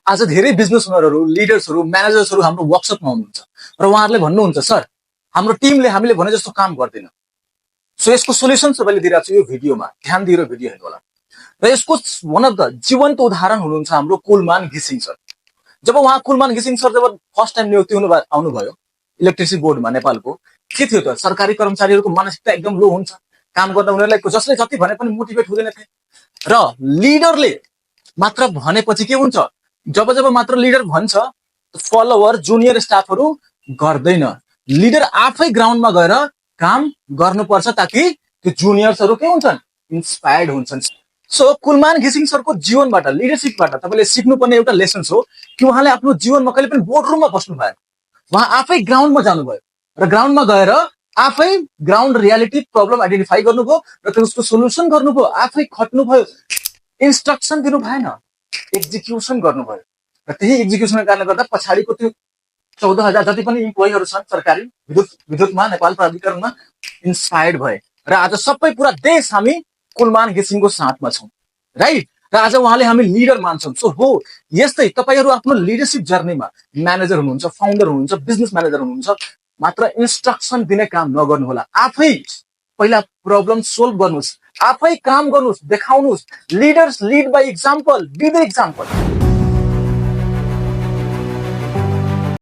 आज धेरै बिजनेस ओनरहरू, लिडर्सहरू, म्यानेजर्सहरू हाम्रो वर्कसपमा हुनुहुन्छ र उहाँहरूले भन्नुहुन्छ सर हाम्रो टिमले हामीले भने जस्तो काम गर्दैन। सो यसको सोल्युसन सबैले दिइरहेको छु यो भिडियोमा, ध्यान दिएर भिडियो हेर्नु होला। र यसको वान अफ द जीवन्त उदाहरण हुनुहुन्छ हाम्रो कुलमान घिसिङ सर। जब उहाँ कुलमान घिसिङ सर जब फर्स्ट टाइम नियुक्ति आउनुभयो इलेक्ट्रिसिटी बोर्डमा नेपालको, के थियो त सरकारी कर्मचारीहरूको मानसिकता एकदम लो हुन्छ, काम गर्दा उनीहरूलाई जसले जति भने पनि मोटिभेट हुँदैन थिए। र लिडरले मात्र भनेपछि के हुन्छ, जब जब मात्र लिडर भन्छ फलोवर जुनियर स्टाफहरू गर्दैन। लिडर आफै ग्राउन्डमा गएर काम गर्नुपर्छ ताकि त्यो जुनियर्सहरू के हुन्छन्, इन्स्पायर्ड हुन्छन्। सो कुलमान घिसिङ सरको जीवनबाट, लिडरसिपबाट तपाईँले सिक्नुपर्ने एउटा लेसन हो कि उहाँले आफ्नो जीवनमा कहिले पनि बोर्ड रुममा बस्नु भएन। उहाँ आफै ग्राउन्डमा जानुभयो र ग्राउन्डमा गएर आफै ग्राउन्ड रियालिटी प्रब्लम आइडेन्टिफाई गर्नुभयो र त्यसको सोल्युसन गर्नुभयो, आफै खट्नुभयो, इन्स्ट्रक्सन दिनु भएन, एक्जिक्युसन गर्नुभयो। र त्यही एक्जिक्युसनको कारणले गर्दा पछाडिको त्यो 14,000 जति पनि इम्प्लोइहरू छन् सरकारी विद्युतमा नेपाल प्राधिकरणमा इन्स्पायर्ड भए र आज सबै पुरा देश हामी कुलमान घिसिङको साथमा छौँ, राइट। र आज उहाँले हामी लिडर मान्छौँ। सो हो यस्तै तपाईँहरू आफ्नो लिडरसिप जर्नीमा म्यानेजर हुनुहुन्छ, फाउन्डर हुनुहुन्छ, बिजनेस म्यानेजर हुनुहुन्छ, मात्र इन्स्ट्रक्सन दिने काम नगर्नु होला। आफै पहिला प्रब्लम सोल्भ गर्नुहोस्, आफै काम गर्नुहोस्, देखाउनुहोस्। Leaders lead by example, be the example.